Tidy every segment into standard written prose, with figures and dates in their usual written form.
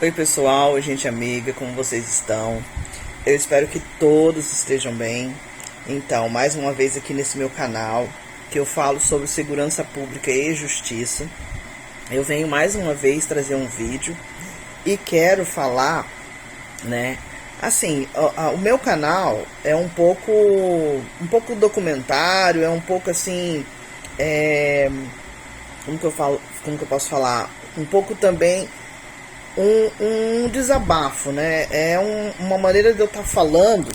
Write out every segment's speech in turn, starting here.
Oi pessoal, gente amiga, como vocês estão? Eu espero que todos estejam bem. Então, mais uma vez aqui nesse meu canal, que eu falo sobre segurança pública e justiça. Eu venho mais uma vez trazer um vídeo e quero falar, né? Assim, o meu canal é um pouco documentário, é um pouco assim, como que eu posso falar? Um pouco também um desabafo, né? Uma maneira de eu estar falando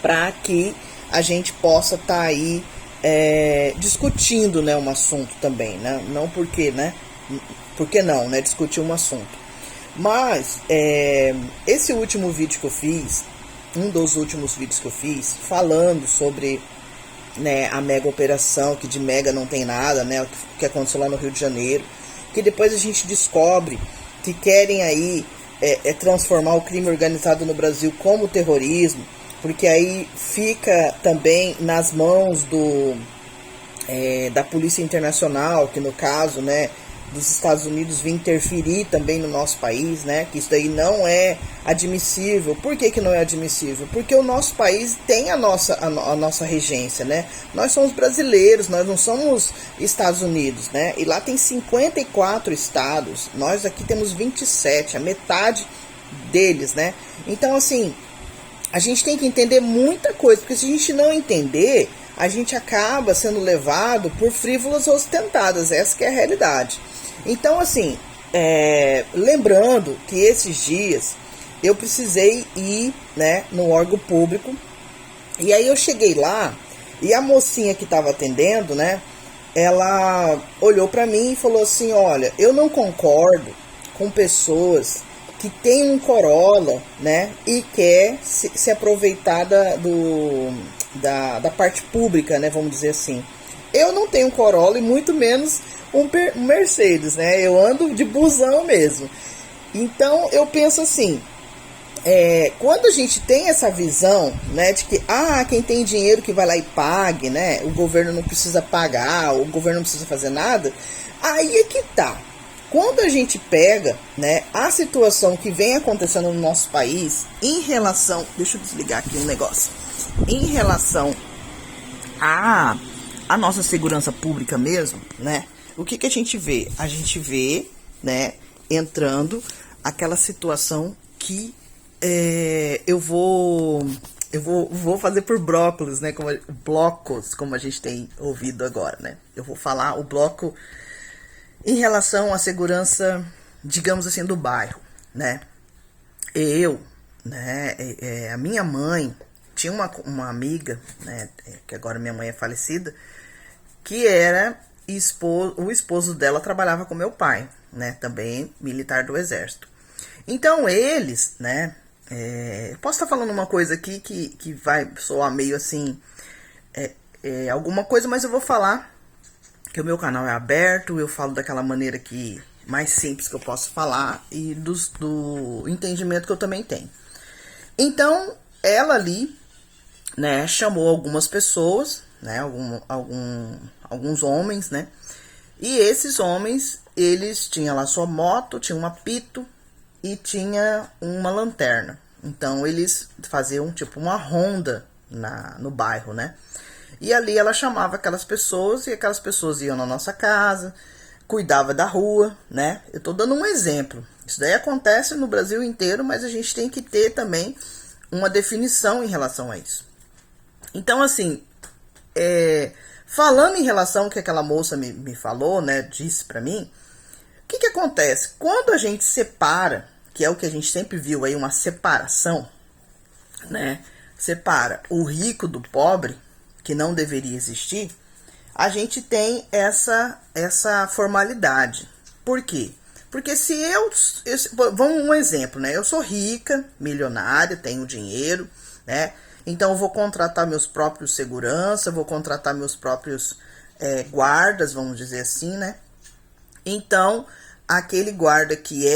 para que a gente possa estar aí discutindo, né, um assunto também, né? Não porque, né? Porque não, né? Discutir um assunto. Mas esse último vídeo que eu fiz, um dos últimos vídeos que eu fiz, falando sobre, né, a mega operação, que de mega não tem nada, né? O que aconteceu lá no Rio de Janeiro, que depois a gente descobre que querem aí transformar o crime organizado no Brasil como terrorismo, porque aí fica também nas mãos da Polícia Internacional, que no caso, né, dos Estados Unidos vir interferir também no nosso país, né, que isso daí não é admissível. Por que não é admissível? Porque o nosso país tem a nossa regência, né, nós somos brasileiros, nós não somos Estados Unidos, né, e lá tem 54 estados, nós aqui temos 27, a metade deles, né, então assim, a gente tem que entender muita coisa, porque se a gente não entender, a gente acaba sendo levado por frívolas ostentadas, essa que é a realidade. Então, assim, lembrando que esses dias eu precisei ir, né, no órgão público, e aí eu cheguei lá, e a mocinha que estava atendendo, né, ela olhou para mim e falou assim, olha, eu não concordo com pessoas que tem um Corolla, né, e quer se aproveitar da parte pública, né, vamos dizer assim. Eu não tenho um Corolla e muito menos um Mercedes, né, eu ando de busão mesmo. Então eu penso assim, quando a gente tem essa visão, né, de que quem tem dinheiro que vai lá e pague, né, o governo não precisa pagar, o governo não precisa fazer nada, aí é que tá. Quando a gente pega, né, a situação que vem acontecendo no nosso país em relação, deixa eu desligar aqui um negócio, em relação à nossa segurança pública mesmo, né, o que a gente vê? A gente vê, né, entrando aquela situação que eu vou fazer por blocos, né, como a gente tem ouvido agora, né, eu vou falar o bloco em relação à segurança, digamos assim, do bairro, né? A minha mãe tinha uma amiga, né? Que agora minha mãe é falecida, que era o esposo dela trabalhava com meu pai, né? Também militar do exército. Então eles, né? Posso estar falando uma coisa aqui que vai soar meio assim, alguma coisa, mas eu vou falar que o meu canal é aberto, eu falo daquela maneira que mais simples que eu posso falar e do entendimento que eu também tenho. Então, ela ali, né, chamou algumas pessoas, né, alguns homens, né, e esses homens, eles tinham lá sua moto, tinha um apito e tinha uma lanterna. Então, eles faziam tipo uma ronda no bairro, né. E ali ela chamava aquelas pessoas e aquelas pessoas iam na nossa casa, cuidava da rua, né? Eu tô dando um exemplo. Isso daí acontece no Brasil inteiro, mas a gente tem que ter também uma definição em relação a isso. Então, assim, falando em relação ao que aquela moça me falou, né, disse pra mim, o que acontece? Quando a gente separa, que é o que a gente sempre viu aí, uma separação, né? Separa o rico do pobre, que não deveria existir, a gente tem essa formalidade. Por quê? Porque se vamos um exemplo, né? Eu sou rica, milionária, tenho dinheiro, né? Então eu vou contratar meus próprios segurança, vou contratar meus próprios guardas, vamos dizer assim, né? Então, aquele guarda que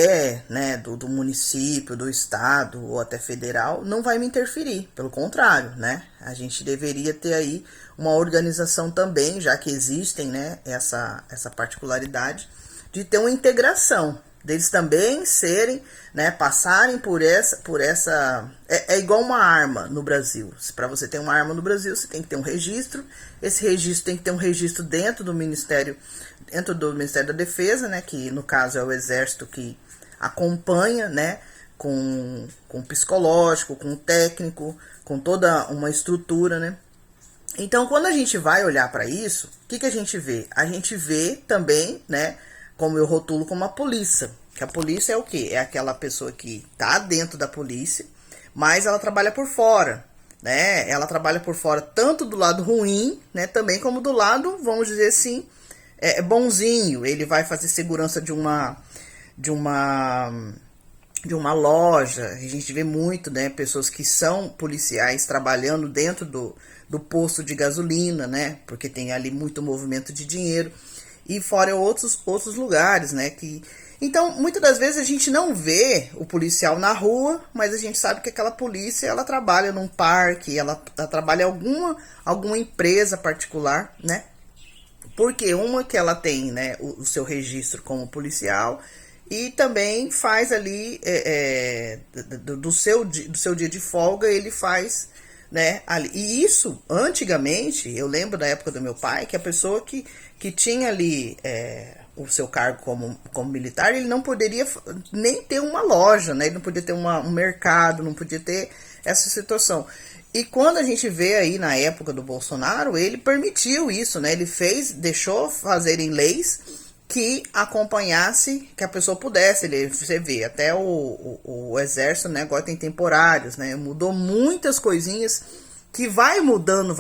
né, do município, do estado ou até federal, não vai me interferir. Pelo contrário, né? A gente deveria ter aí uma organização também, já que existem, né, essa particularidade de ter uma integração, deles também serem, né, passarem por essa é igual uma arma no Brasil. Para você ter uma arma no Brasil, você tem que ter um registro. Esse registro tem que ter um registro dentro do Ministério da Defesa, né, que no caso é o Exército que acompanha, né, com psicológico, com técnico, com toda uma estrutura, né. Então, quando a gente vai olhar para isso, o que a gente vê? A gente vê também, né, como eu rotulo como a polícia. Que a polícia é o quê? É aquela pessoa que tá dentro da polícia, mas ela trabalha por fora, né? Ela trabalha por fora tanto do lado ruim, né, também como do lado, vamos dizer assim, bonzinho. Ele vai fazer segurança de uma loja. A gente vê muito, né, pessoas que são policiais trabalhando dentro do posto de gasolina, né, porque tem ali muito movimento de dinheiro, e fora outros lugares, né, então, muitas das vezes a gente não vê o policial na rua, mas a gente sabe que aquela polícia, ela trabalha num parque, ela trabalha em alguma empresa particular, né, porque uma que ela tem, né, o seu registro como policial, e também faz ali, do seu dia de folga, ele faz, né, ali. E isso, antigamente, eu lembro da época do meu pai, que a pessoa que tinha ali o seu cargo como militar, ele não poderia nem ter uma loja, né, ele não podia ter um mercado, não podia ter essa situação. E quando a gente vê aí na época do Bolsonaro, ele permitiu isso, né, ele deixou fazerem leis que acompanhasse, que a pessoa pudesse, você vê, até o Exército, né, agora tem temporários, né, mudou muitas coisinhas que vai mudando,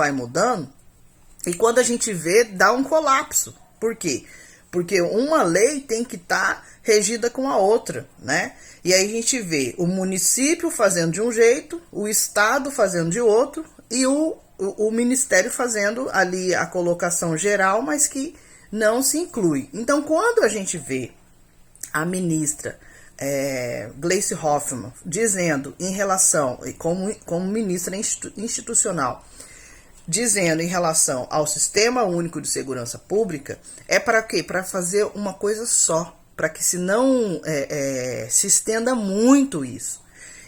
e quando a gente vê, dá um colapso. Por quê? Porque uma lei tem que estar regida com a outra, né, e aí a gente vê o município fazendo de um jeito, o estado fazendo de outro, e o ministério fazendo ali a colocação geral, mas que não se inclui. Então, quando a gente vê a ministra Gleisi Hoffmann dizendo em relação, como ministra institucional, dizendo em relação ao Sistema Único de Segurança Pública, é para quê? Para fazer uma coisa só, para que se não se estenda muito isso.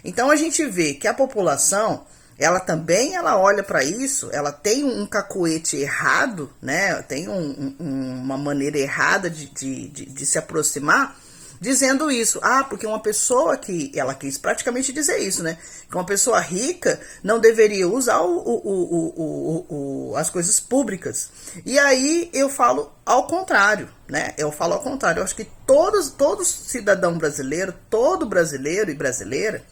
Então, a gente vê que a população, ela olha para isso, ela tem um cacuete errado, né? Tem uma maneira errada de se aproximar, dizendo isso. Porque uma pessoa que, ela quis praticamente dizer isso, né? Que uma pessoa rica não deveria usar as coisas públicas. E aí eu falo ao contrário, né? Eu acho que todo cidadão brasileiro, todo brasileiro e brasileira,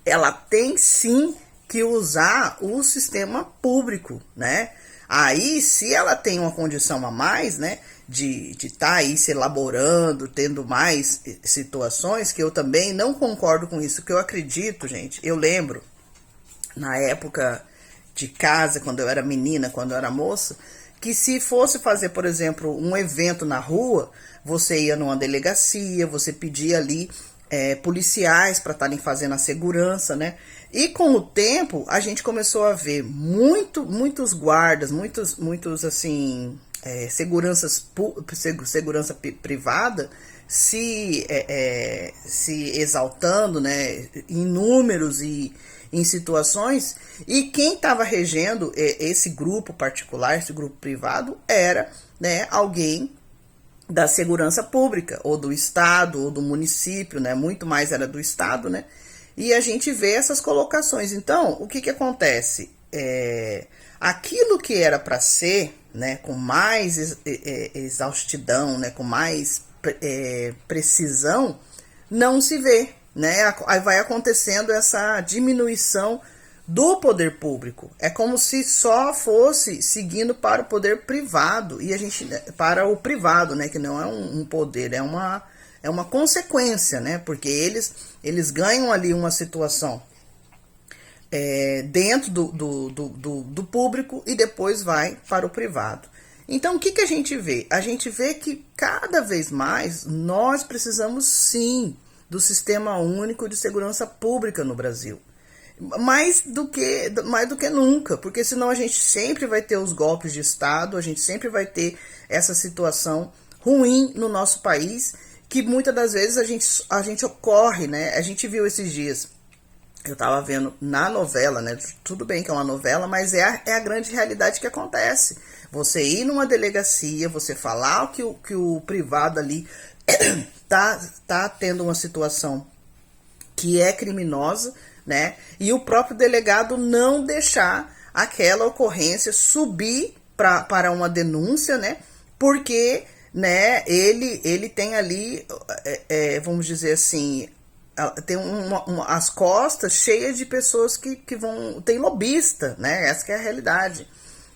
ela tem sim que usar o sistema público, né? Aí, se ela tem uma condição a mais, né, de estar aí se elaborando, tendo mais situações, que eu também não concordo com isso, que eu acredito, gente, eu lembro, na época de casa, quando eu era menina, quando eu era moça, que se fosse fazer, por exemplo, um evento na rua, você ia numa delegacia, você pedia ali policiais para estarem fazendo a segurança, né? E com o tempo a gente começou a ver muitos guardas, muitos assim, segurança privada se exaltando, né? Em números e em situações, e quem estava regendo esse grupo particular, esse grupo privado, era, né, alguém da segurança pública, ou do estado, ou do município, né? Muito mais era do estado, né? E a gente vê essas colocações. Então, o que acontece? Aquilo que era para ser, né, com mais exaustidão, né, com mais precisão, não se vê, né? Aí vai acontecendo essa diminuição do poder público. É como se só fosse seguindo para o poder privado, e a gente para o privado, né, que não é um poder, é uma consequência, né, porque eles ganham ali uma situação dentro do público e depois vai para o privado. Então, o que a gente vê? A gente vê que cada vez mais nós precisamos sim do Sistema Único de Segurança Pública no Brasil. Mais do que nunca, porque senão a gente sempre vai ter os golpes de Estado, a gente sempre vai ter essa situação ruim no nosso país, que muitas das vezes a gente ocorre, né? A gente viu esses dias, eu tava vendo na novela, né? Tudo bem que é uma novela, mas é a grande realidade que acontece. Você ir numa delegacia, você falar que o privado ali tá tendo uma situação que é criminosa, né? E o próprio delegado não deixar aquela ocorrência subir para uma denúncia, né? Porque, né, ele tem ali, vamos dizer assim, tem as costas cheias de pessoas que vão... Tem lobista, né? Essa que é a realidade.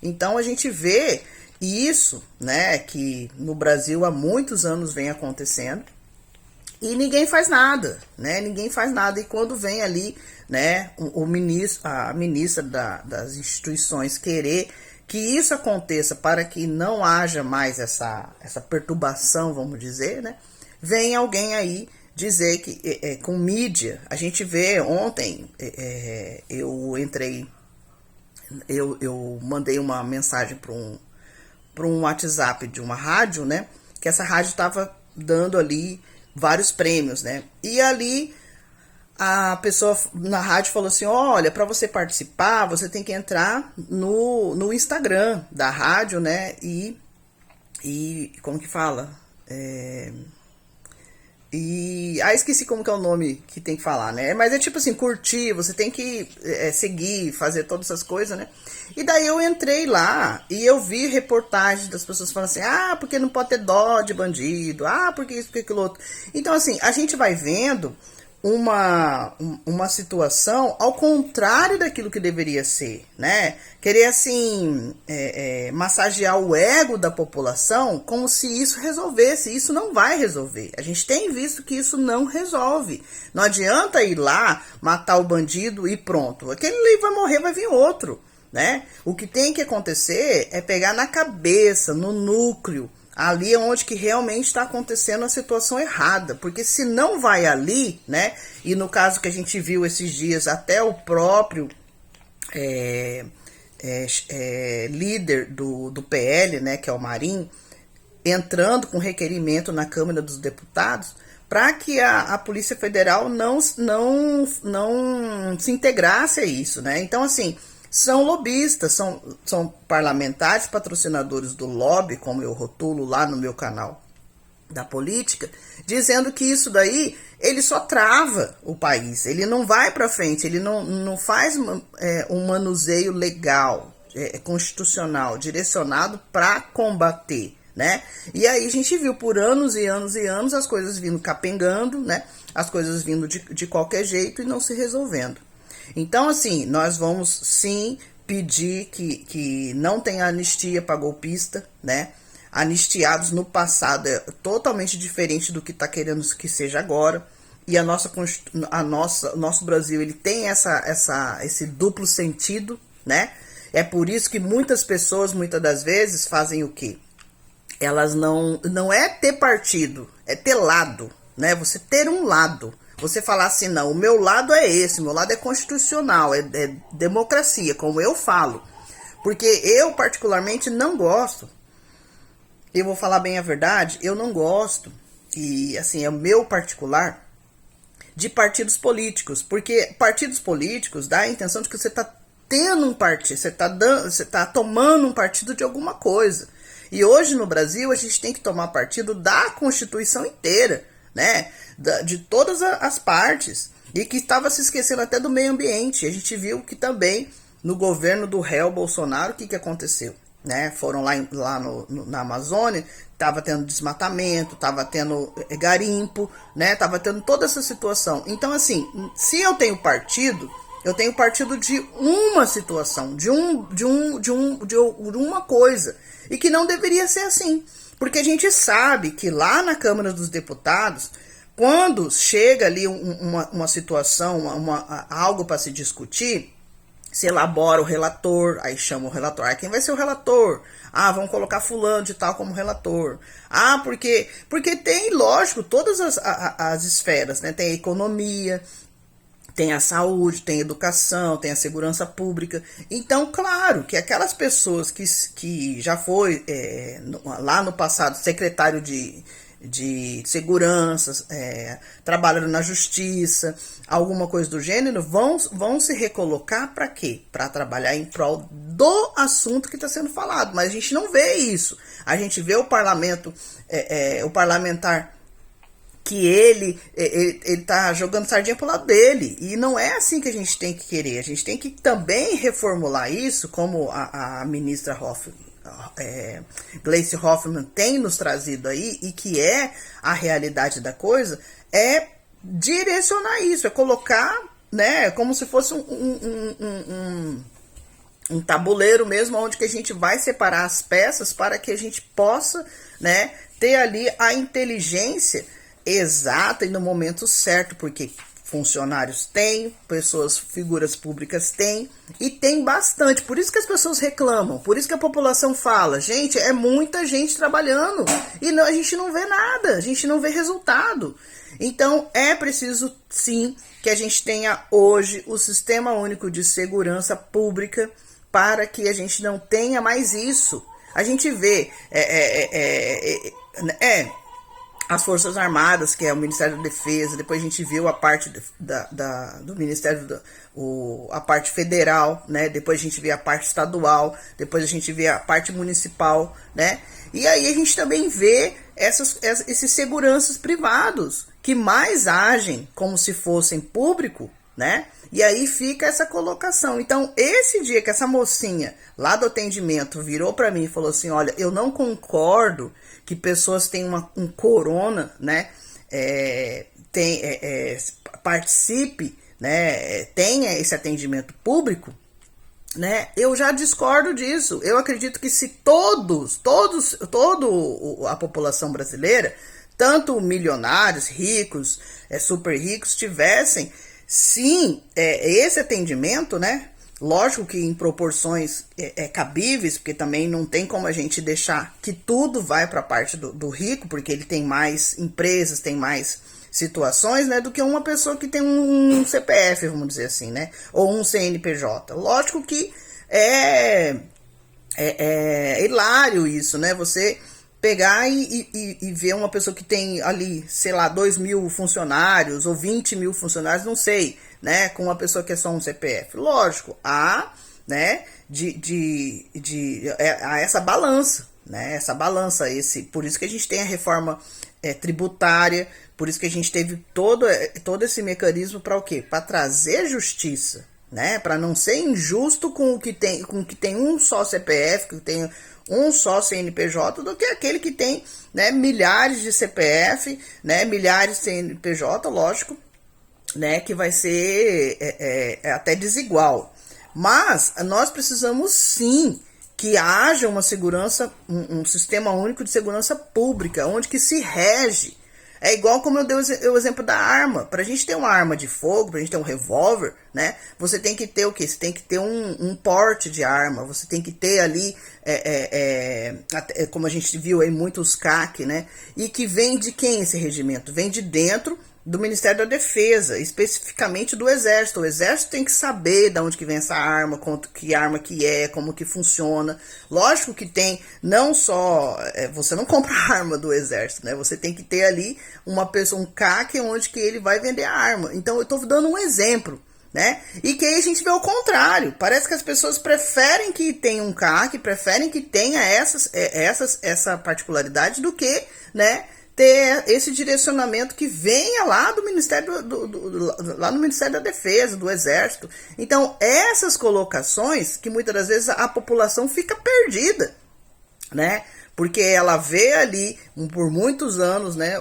Então a gente vê isso, né, que no Brasil há muitos anos vem acontecendo e ninguém faz nada, né? Ninguém faz nada. E quando vem ali, né, a ministra das instituições querer que isso aconteça para que não haja mais essa perturbação, vamos dizer, né? Vem alguém aí dizer que com mídia, a gente vê ontem, eu mandei uma mensagem para um WhatsApp de uma rádio, né? Que essa rádio estava dando ali vários prêmios, né? E ali a pessoa na rádio falou assim: olha, para você participar, você tem que entrar no Instagram da rádio, né? E como que fala? Esqueci como que é o nome que tem que falar, né? Mas é tipo assim, curtir, você tem que seguir, fazer todas essas coisas, né? E daí eu entrei lá e eu vi reportagens das pessoas falando assim: ah, porque não pode ter dó de bandido, ah, porque isso, porque aquilo outro. Então assim, a gente vai vendo uma situação ao contrário daquilo que deveria ser, né? Querer assim massagear o ego da população como se isso resolvesse. Isso não vai resolver. A gente tem visto que isso não resolve. Não adianta ir lá, matar o bandido e pronto. Aquele ali vai morrer, vai vir outro, né? O que tem que acontecer é pegar na cabeça, no núcleo, ali é onde que realmente está acontecendo a situação errada, porque se não vai ali, né, e no caso que a gente viu esses dias, até o próprio líder do PL, né, que é o Marinho, entrando com requerimento na Câmara dos Deputados, para que a Polícia Federal não se integrasse a isso, né, então assim, são lobistas, são parlamentares, patrocinadores do lobby, como eu rotulo lá no meu canal da política, dizendo que isso daí, ele só trava o país, ele não vai para frente, ele não faz um manuseio legal, constitucional, direcionado para combater, né? E aí a gente viu por anos e anos e anos as coisas vindo capengando, né? As coisas vindo de qualquer jeito e não se resolvendo. Então, assim, nós vamos sim pedir que não tenha anistia para golpista, né? Anistiados no passado é totalmente diferente do que está querendo que seja agora. E nosso Brasil, ele tem esse duplo sentido, né? É por isso que muitas pessoas, muitas das vezes, fazem o quê? Elas não é ter partido, é ter lado, né? Você ter um lado. Você falar assim, não, o meu lado é esse, meu lado é constitucional, é democracia, como eu falo. Porque eu, particularmente, não gosto, eu vou falar bem a verdade, eu não gosto, e assim, é o meu particular, de partidos políticos. Porque partidos políticos dá a intenção de que você está tendo um partido, você tá tomando um partido de alguma coisa. E hoje no Brasil a gente tem que tomar partido da Constituição inteira, né? De todas as partes, e que estava se esquecendo até do meio ambiente. A gente viu que também no governo do réu Bolsonaro, o que aconteceu, né? Foram lá na Amazônia, estava tendo desmatamento, estava tendo garimpo, né? Tava tendo toda essa situação. Então assim, se eu tenho partido de uma situação, de uma coisa, e que não deveria ser assim, porque a gente sabe que lá na Câmara dos Deputados, quando chega ali uma situação, algo para se discutir, se elabora o relator, aí chama o relator. Ah, quem vai ser o relator? Ah, vamos colocar fulano de tal como relator. Ah, porque tem, lógico, todas as esferas, né? Tem a economia, tem a saúde, tem a educação, tem a segurança pública. Então, claro, que aquelas pessoas que já foi lá no passado secretário de segurança, trabalhando na justiça, alguma coisa do gênero, vão se recolocar para quê? Para trabalhar em prol do assunto que está sendo falado. Mas a gente não vê isso. A gente vê o parlamento, o parlamentar, que ele tá jogando sardinha pro lado dele. E não é assim que a gente tem que querer. A gente tem que também reformular isso, como a ministra Gleisi Hoffmann tem nos trazido aí, e que é a realidade da coisa, é direcionar isso, é colocar, né, como se fosse um tabuleiro mesmo, onde que a gente vai separar as peças para que a gente possa, né, ter ali a inteligência exata e no momento certo, porque funcionários têm, figuras públicas têm, e tem bastante. Por isso que as pessoas reclamam, por isso que a população fala, gente, é muita gente trabalhando, e a gente não vê nada, a gente não vê resultado. Então, é preciso, sim, que a gente tenha hoje o Sistema Único de Segurança Pública, para que a gente não tenha mais isso. A gente vê as Forças Armadas, que é o Ministério da Defesa, depois a gente viu a parte do Ministério, a parte federal, né? Depois a gente vê a parte estadual, depois a gente vê a parte municipal, né? E aí a gente também vê esses seguranças privados, que mais agem como se fossem público, né? E aí fica essa colocação. Então, esse dia que essa mocinha lá do atendimento virou para mim e falou assim, olha, eu não concordo que pessoas tenham um corona, né, participe, né, tenha esse atendimento público, né, eu já discordo disso. Eu acredito que se toda a população brasileira, tanto milionários, ricos, super ricos, tivessem, sim, esse atendimento, né, lógico que em proporções cabíveis, porque também não tem como a gente deixar que tudo vai para a parte do rico, porque ele tem mais empresas, tem mais situações, né, do que uma pessoa que tem um CPF, vamos dizer assim, né, ou um CNPJ. Lógico que é hilário isso, né, você pegar e ver uma pessoa que tem ali, sei lá, 2.000 funcionários ou 20.000 funcionários, não sei, né, com uma pessoa que é só um CPF. Lógico, há, né, há essa balança, né, por isso que a gente tem a reforma tributária, por isso que a gente teve todo esse mecanismo para o quê? Para trazer justiça, né, para não ser injusto com o que tem um só CPF, que tem um só CNPJ, do que aquele que tem, né, milhares de CPF, né, milhares de CNPJ, lógico, né, que vai ser até desigual. Mas nós precisamos sim que haja uma segurança, um sistema único de segurança pública, onde que se rege. É igual como eu dei o exemplo da arma. Para a gente ter uma arma de fogo, para a gente ter um revólver, né? Você tem que ter o quê? Você tem que ter um porte de arma. Você tem que ter ali, como a gente viu aí, muitos CAC, né? E que vem de quem esse regimento? Vem de dentro do Ministério da Defesa, especificamente do Exército. O Exército tem que saber de onde que vem essa arma, que arma que é, como que funciona. Lógico que tem, não só, você não compra a arma do Exército, né? Você tem que ter ali uma pessoa, um CAC, onde que ele vai vender a arma. Então eu estou dando um exemplo, né? E que aí a gente vê o contrário. Parece que as pessoas preferem que tenha um CAC, preferem que tenha essa particularidade do que, né, ter esse direcionamento que venha lá do Ministério lá no Ministério da Defesa, do Exército. Então, essas colocações que muitas das vezes a população fica perdida, né? Porque ela vê ali, por muitos anos, né,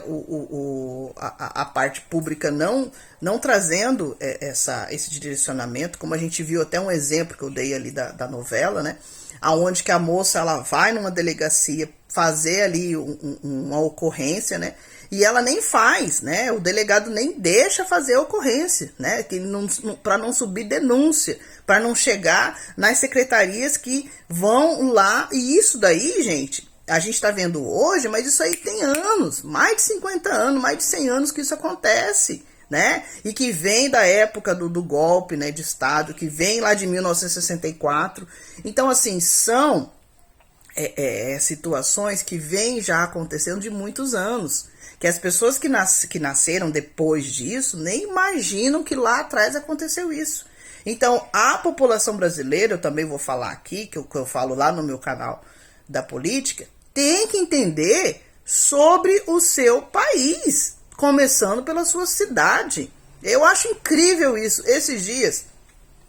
a parte pública não trazendo esse direcionamento, como a gente viu até um exemplo que eu dei ali da novela, né? Aonde que a moça ela vai numa delegacia fazer ali uma ocorrência, né? E ela nem faz, né? O delegado nem deixa fazer a ocorrência, né? Para não subir denúncia, para não chegar nas secretarias que vão lá. E isso daí, gente, a gente está vendo hoje, mas isso aí tem anos, mais de 50 anos, mais de 100 anos que isso acontece, né? E que vem da época do golpe, né, de Estado, que vem lá de 1964. Então, assim, são situações que vêm já acontecendo de muitos anos. Que as pessoas que nasceram depois disso nem imaginam que lá atrás aconteceu isso. Então, a população brasileira, eu também vou falar aqui, que eu falo lá no meu canal da política, tem que entender sobre o seu país, começando pela sua cidade. Eu acho incrível isso. Esses dias,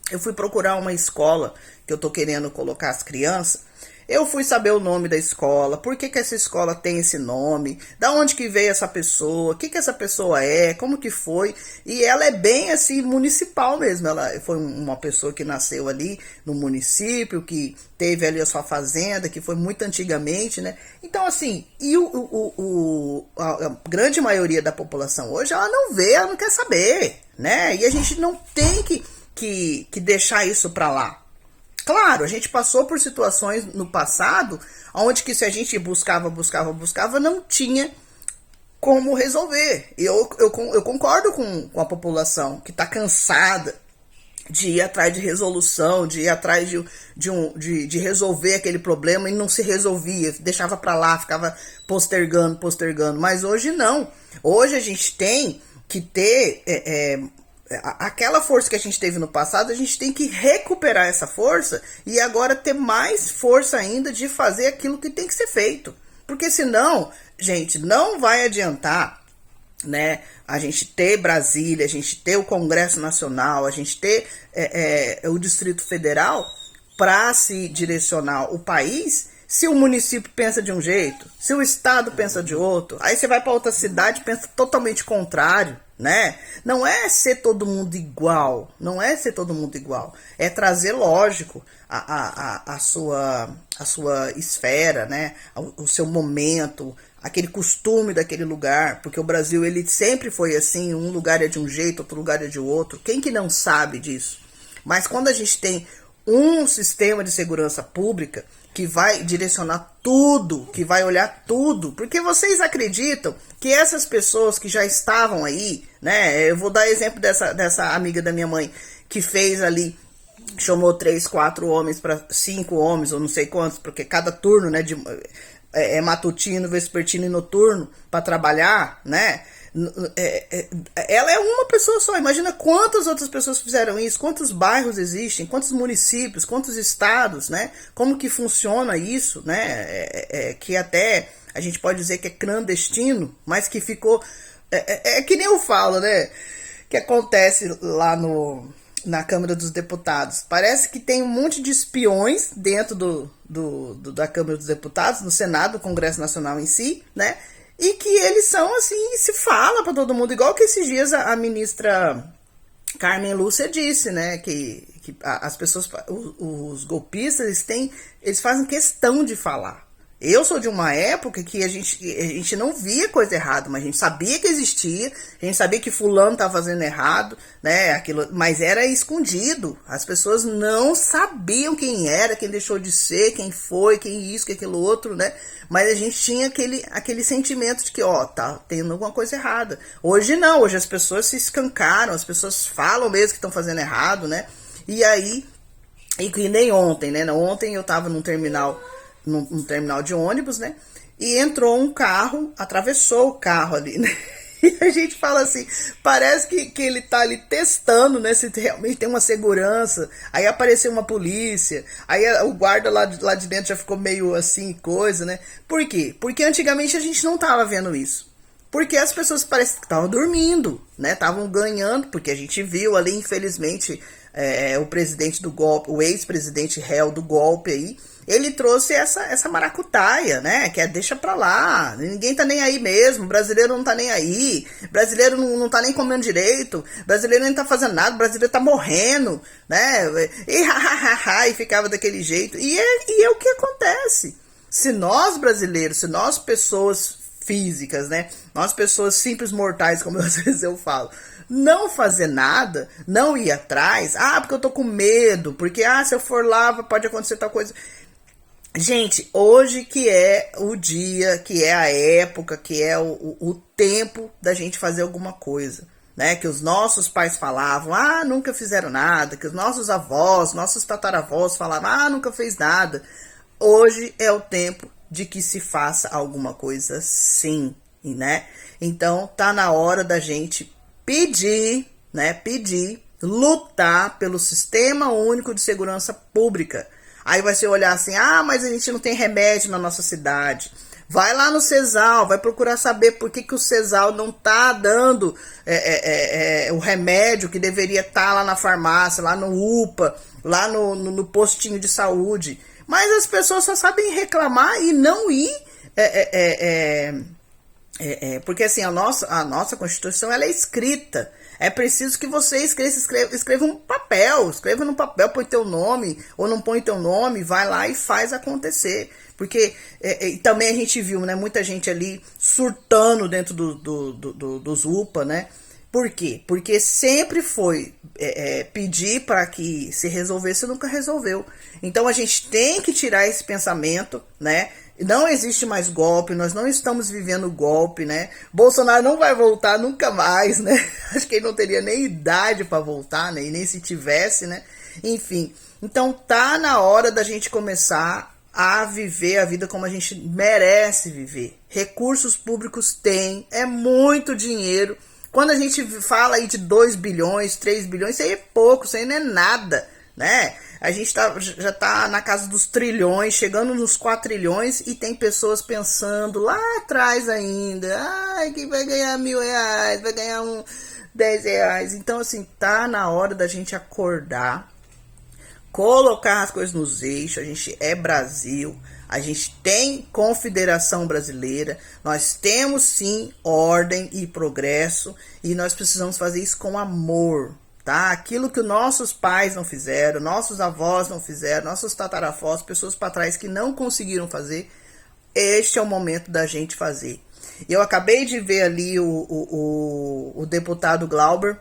eu fui procurar uma escola que eu tô querendo colocar as crianças. Eu fui saber o nome da escola, por que essa escola tem esse nome, da onde que veio essa pessoa, o que essa pessoa é, como que foi. E ela é bem assim, municipal mesmo. Ela foi uma pessoa que nasceu ali no município, que teve ali a sua fazenda, que foi muito antigamente, né? Então assim, e a grande maioria da população hoje, ela não vê, ela não quer saber, né? E a gente não tem que deixar isso pra lá. Claro, a gente passou por situações no passado onde que se a gente buscava, não tinha como resolver. Eu concordo com a população que está cansada de ir atrás de resolução, de ir atrás de resolver aquele problema e não se resolvia, deixava para lá, ficava postergando. Mas hoje não. Hoje a gente tem que ter... aquela força que a gente teve no passado, a gente tem que recuperar essa força e agora ter mais força ainda de fazer aquilo que tem que ser feito. Porque senão, gente, não vai adiantar, né, a gente ter Brasília, a gente ter o Congresso Nacional, a gente ter o Distrito Federal para se direcionar o país, se o município pensa de um jeito, se o estado pensa de outro, aí você vai para outra cidade e pensa totalmente contrário, né? Não é ser todo mundo igual, é trazer, lógico, a sua esfera, né? O seu momento, aquele costume daquele lugar, porque o Brasil, ele sempre foi assim, um lugar é de um jeito, outro lugar é de outro, quem que não sabe disso? Mas quando a gente tem um sistema de segurança pública que vai direcionar tudo, que vai olhar tudo, porque vocês acreditam que essas pessoas que já estavam aí, né, eu vou dar exemplo dessa amiga da minha mãe, que fez ali, chamou 3, 4 homens para 5 homens, ou não sei quantos, porque cada turno, né, matutino, vespertino e noturno, para trabalhar, né, ela é uma pessoa só. Imagina quantas outras pessoas fizeram isso, quantos bairros existem, quantos municípios, quantos estados, né? Como que funciona isso, né? Que até a gente pode dizer que é clandestino, mas que ficou... que nem eu falo, né? Que acontece lá na Câmara dos Deputados. Parece que tem um monte de espiões dentro da Câmara dos Deputados, no Senado, do Congresso Nacional em si, né? E que eles são assim, se fala para todo mundo, igual que esses dias a ministra Carmen Lúcia disse, né, que as pessoas, os golpistas, eles fazem questão de falar. Eu sou de uma época que a gente não via coisa errada, mas a gente sabia que existia, a gente sabia que fulano estava fazendo errado, né, aquilo, mas era escondido. As pessoas não sabiam quem era, quem deixou de ser, quem foi, quem isso, que aquilo outro, né? Mas a gente tinha aquele sentimento de que, tá tendo alguma coisa errada. Hoje não, hoje as pessoas se escancaram, as pessoas falam mesmo que estão fazendo errado, né? E aí, e que nem ontem, né? Ontem eu tava num terminal de ônibus, né? E entrou um carro, atravessou o carro ali, né? E a gente fala assim, parece que ele tá ali testando, né, se realmente tem uma segurança. Aí apareceu uma polícia, aí o guarda lá de dentro já ficou meio assim, coisa, né? Por quê? Porque antigamente a gente não tava vendo isso. Porque as pessoas parece que estavam dormindo, né? Estavam ganhando, porque a gente viu ali, infelizmente, o presidente do golpe, o ex-presidente réu do golpe aí, ele trouxe essa maracutaia, né? Que deixa pra lá, ninguém tá nem aí mesmo, brasileiro não tá nem aí, brasileiro não tá nem comendo direito, brasileiro nem tá fazendo nada, brasileiro tá morrendo, né? E ficava daquele jeito. E é o que acontece. Se nós brasileiros, se nós pessoas físicas, né? Nós pessoas simples mortais, como às vezes eu falo, não fazer nada, não ir atrás, porque eu tô com medo, porque se eu for lá pode acontecer tal coisa. Gente, hoje que é o dia, que é a época, que é o tempo da gente fazer alguma coisa, né? Que os nossos pais falavam, nunca fizeram nada, que os nossos avós, nossos tataravós falavam, nunca fez nada. hoje é o tempo de que se faça alguma coisa sim, né? Então tá na hora da gente pedir, né? Pedir, lutar pelo Sistema Único de Segurança Pública. Aí vai se olhar assim, mas a gente não tem remédio na nossa cidade. Vai lá no CESAL, vai procurar saber por que o CESAL não tá dando o remédio que deveria estar lá na farmácia, lá no UPA, lá no postinho de saúde. Mas as pessoas só sabem reclamar e não ir. Porque assim, a nossa Constituição ela é escrita. É preciso que você escreva um papel, escreva no papel, põe teu nome, ou não põe teu nome, vai lá e faz acontecer. Porque também a gente viu, né, muita gente ali surtando dentro dos UPA, né? Por quê? Porque sempre foi pedir para que se resolvesse e nunca resolveu. Então a gente tem que tirar esse pensamento, né? Não existe mais golpe, nós não estamos vivendo golpe, né? Bolsonaro não vai voltar nunca mais, né? Acho que ele não teria nem idade para voltar, né? E nem se tivesse, né? Enfim, então tá na hora da gente começar a viver a vida como a gente merece viver. Recursos públicos tem, é muito dinheiro. Quando a gente fala aí de 2 bilhões, 3 bilhões, isso aí é pouco, isso aí não é nada, né? A gente já tá na casa dos trilhões, chegando nos 4 trilhões e tem pessoas pensando lá atrás ainda, que vai ganhar R$1.000, vai ganhar R$10. Então, assim, tá na hora da gente acordar, colocar as coisas nos eixos. A gente é Brasil, a gente tem Confederação Brasileira, nós temos sim ordem e progresso e nós precisamos fazer isso com amor. Tá? Aquilo que nossos pais não fizeram, nossos avós não fizeram, nossos tataravós, pessoas para trás que não conseguiram fazer, este é o momento da gente fazer. Eu acabei de ver ali o deputado Glauber,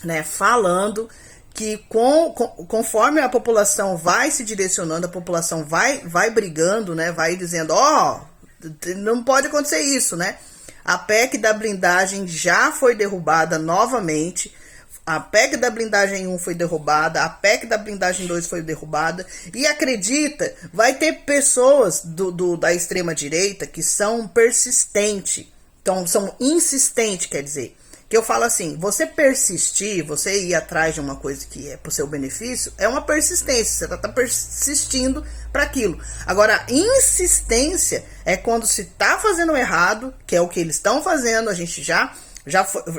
né, falando que conforme a população vai se direcionando, a população vai brigando, né, vai dizendo, não pode acontecer isso, né? A PEC da blindagem já foi derrubada novamente. A PEC da blindagem 1 foi derrubada, a PEC da blindagem 2 foi derrubada, e acredita, vai ter pessoas da extrema direita que são persistentes, então são insistentes, quer dizer, que eu falo assim, você persistir, você ir atrás de uma coisa que é pro seu benefício, é uma persistência, você tá persistindo para aquilo. Agora, a insistência é quando se tá fazendo errado, que é o que eles estão fazendo, a gente já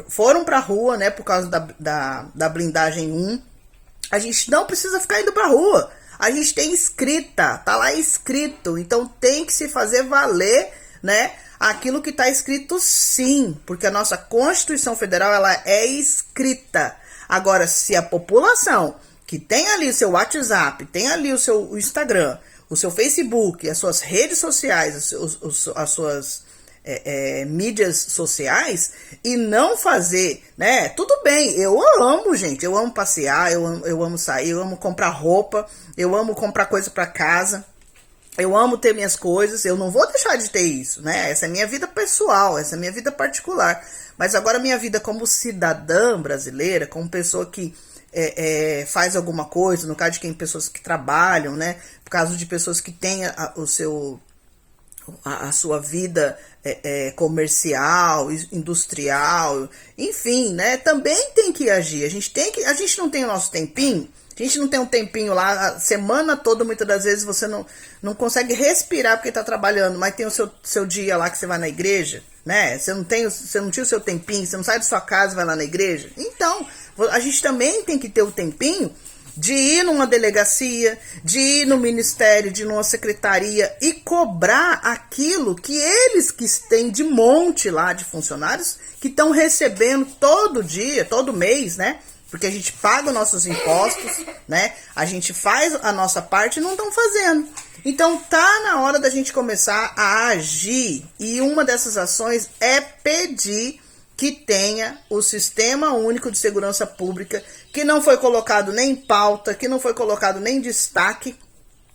foram pra rua, né, por causa da blindagem 1. A gente não precisa ficar indo pra rua. A gente tem escrita, tá lá escrito. Então tem que se fazer valer, né, aquilo que tá escrito sim. Porque a nossa Constituição Federal, ela é escrita. Agora, se a população que tem ali o seu WhatsApp, tem ali o seu Instagram, o seu Facebook, as suas redes sociais, as suas mídias sociais e não fazer, né? Tudo bem, eu amo, gente, eu amo passear, eu amo sair, eu amo comprar roupa, eu amo comprar coisa para casa, eu amo ter minhas coisas, eu não vou deixar de ter isso, né? Essa é minha vida pessoal, essa é minha vida particular, mas agora minha vida como cidadã brasileira, como pessoa que faz alguma coisa, no caso de quem pessoas que trabalham, né? Por caso de pessoas que têm a sua vida comercial, industrial, enfim, né? Também tem que agir. A gente não tem o nosso tempinho. A gente não tem um tempinho lá, a semana toda, muitas das vezes você não consegue respirar porque está trabalhando, mas tem o seu dia lá que você vai na igreja, né? Você não tinha o seu tempinho, você não sai de sua casa e vai lá na igreja. Então, a gente também tem que ter o tempinho de ir numa delegacia, de ir no ministério, de ir numa secretaria e cobrar aquilo que eles que têm de monte lá de funcionários que estão recebendo todo dia, todo mês, né? Porque a gente paga os nossos impostos, né? A gente faz a nossa parte e não estão fazendo. Então tá na hora da gente começar a agir. E uma dessas ações é pedir que tenha o Sistema Único de Segurança Pública, que não foi colocado nem em pauta, que não foi colocado nem em destaque,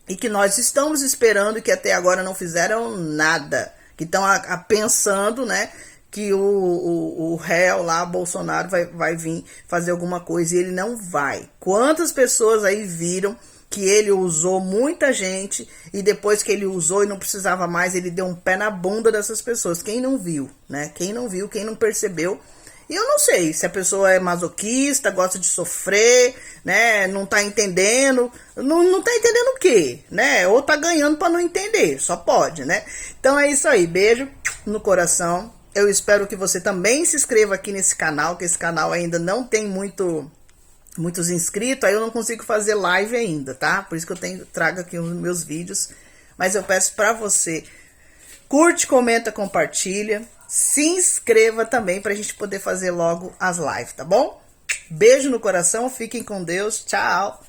e que nós estamos esperando e que até agora não fizeram nada. Que estão pensando, né, que o réu lá, Bolsonaro, vai vir fazer alguma coisa, e ele não vai. Quantas pessoas aí viram que ele usou muita gente e depois que ele usou e não precisava mais, ele deu um pé na bunda dessas pessoas. Quem não viu, né? Quem não viu, quem não percebeu. E eu não sei se a pessoa é masoquista, gosta de sofrer, né? Não tá entendendo. Não tá entendendo o quê, né? Ou tá ganhando pra não entender. Só pode, né? Então é isso aí. Beijo no coração. Eu espero que você também se inscreva aqui nesse canal, que esse canal ainda não tem muitos inscritos, aí eu não consigo fazer live ainda, tá? Por isso que eu trago aqui os meus vídeos. Mas eu peço pra você, curte, comenta, compartilha. Se inscreva também pra gente poder fazer logo as lives, tá bom? Beijo no coração, fiquem com Deus, tchau!